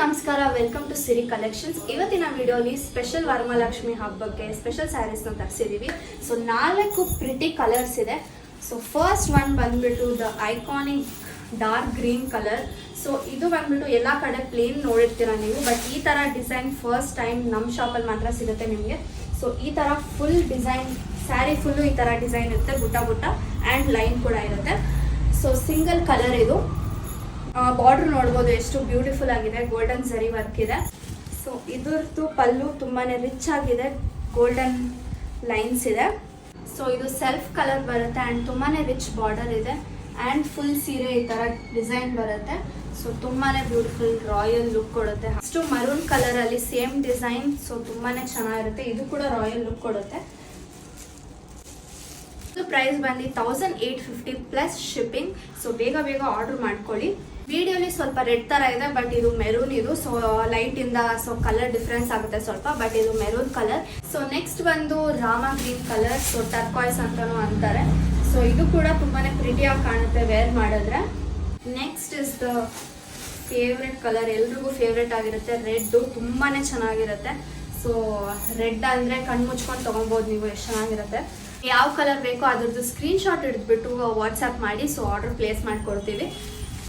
ನಮಸ್ಕಾರ, welcome to Siri collections. ಇವತ್ತಿನ ವಿಡಿಯೋಲಿ ಸ್ಪೆಷಲ್ ವರಮಹಾಲಕ್ಷ್ಮಿ ಹಬ್ಬಕ್ಕೆ ಸ್ಪೆಷಲ್ ಸ್ಯಾರೀಸ್ನ ತರಿಸಿದ್ದೀವಿ. ಸೊ 4 ಪ್ರಿಟಿ ಕಲರ್ಸ್ ಇದೆ. ಸೊ ಫಸ್ಟ್ ಒನ್ ಬಂದ್ಬಿಟ್ಟು the iconic dark green colour. So ಇದು ಬಂದ್ಬಿಟ್ಟು ಎಲ್ಲ ಕಡೆ ಪ್ಲೇನ್ ನೋಡಿರ್ತೀರ ನೀವು, ಬಟ್ ಈ ಥರ ಡಿಸೈನ್ ಫಸ್ಟ್ ಟೈಮ್ ನಮ್ಮ ಶಾಪಲ್ಲಿ ಮಾತ್ರ ಸಿಗುತ್ತೆ ನಿಮಗೆ. ಸೊ ಈ ಥರ ಫುಲ್ ಡಿಸೈನ್ ಸ್ಯಾರಿ ಫುಲ್ಲು ಈ ಥರ ಡಿಸೈನ್ ಇರುತ್ತೆ, ಬುಟ್ಟ ಬುಟ್ಟ ಆ್ಯಂಡ್ ಲೈನ್ ಕೂಡ ಇರುತ್ತೆ. ಸೊ ಸಿಂಗಲ್ ಕಲರ್ ಇದು. ಬಾರ್ಡರ್ ನೋಡ್ಬೋದು ಎಷ್ಟು ಬ್ಯೂಟಿಫುಲ್ ಆಗಿದೆ, ಗೋಲ್ಡನ್ ಜರಿ ವರ್ಕ್ ಇದೆ. ಸೊ ಇದ್ರದ್ದು ಪಲ್ಲು ತುಂಬಾ ರಿಚ್ ಆಗಿದೆ, ಗೋಲ್ಡನ್ ಲೈನ್ಸ್ ಇದೆ. ಸೊ ಇದು ಸೆಲ್ಫ್ ಕಲರ್ ಬರುತ್ತೆ ಆ್ಯಂಡ್ ತುಂಬಾ ರಿಚ್ ಬಾರ್ಡರ್ ಇದೆ ಆ್ಯಂಡ್ ಫುಲ್ ಸೀರೆ ಈ ಥರ ಡಿಸೈನ್ ಬರುತ್ತೆ. ಸೊ ತುಂಬಾ ಬ್ಯೂಟಿಫುಲ್ ರಾಯಲ್ ಲುಕ್ ಕೊಡುತ್ತೆ. ಅಷ್ಟು ಮರೂನ್ ಕಲರಲ್ಲಿ ಸೇಮ್ ಡಿಸೈನ್, ಸೊ ತುಂಬಾ ಚೆನ್ನಾಗಿರುತ್ತೆ. ಇದು ಕೂಡ ರಾಯಲ್ ಲುಕ್ ಕೊಡುತ್ತೆ. ಪ್ರೈಸ್ ಬಂದು 1850 ಪ್ಲಸ್ ಶಿಪ್ಪಿಂಗ್. ಸೊ ಬೇಗ ಆರ್ಡರ್ ಮಾಡ್ಕೊಳ್ಳಿ. ವಿಡಿಯೋಲಿ ಸ್ವಲ್ಪ ರೆಡ್ ತರ ಇದೆ, ಬಟ್ ಇದು ಮೆರೂನ್. ಇದು ಸೊ ಲೈಟ್ ಇಂದ ಸೊ ಕಲರ್ ಡಿಫ್ರೆನ್ಸ್ ಆಗುತ್ತೆ ಸ್ವಲ್ಪ, ಬಟ್ ಇದು ಮೆರೂನ್ ಕಲರ್. ಸೊ ನೆಕ್ಸ್ಟ್ ಬಂದು Rama green colour, so turquoise ಅಂತಾನು ಅಂತಾರೆ. ಸೊ ಇದು ಕೂಡ ತುಂಬಾನೇ ಪ್ರಿಟಿಯಾಗಿ ಕಾಣುತ್ತೆ ವೇರ್ ಮಾಡಿದ್ರೆ. Next is the favourite colour, ಎಲ್ರಿಗೂ ಫೇವ್ರೆಟ್ ಆಗಿರುತ್ತೆ. ರೆಡ್ ತುಂಬಾನೇ ಚೆನ್ನಾಗಿರುತ್ತೆ. ಸೊ ರೆಡ್ ಅಂದ್ರೆ ಕಣ್ಣು ಮುಚ್ಕೊಂಡು ತಗೊಬೋದು ನೀವು, ಎಷ್ಟು ಚೆನ್ನಾಗಿರುತ್ತೆ. ಯಾವ ಕಲರ್ ಬೇಕೋ ಅದ್ರದ್ದು ಸ್ಕ್ರೀನ್ ಶಾಟ್ ಹಿಡಿದ್ಬಿಟ್ಟು ವಾಟ್ಸ್ಆ್ಯಪ್ ಮಾಡಿ, ಸೊ ಆರ್ಡರ್ ಪ್ಲೇಸ್ ಮಾಡಿಕೊಡ್ತೀವಿ.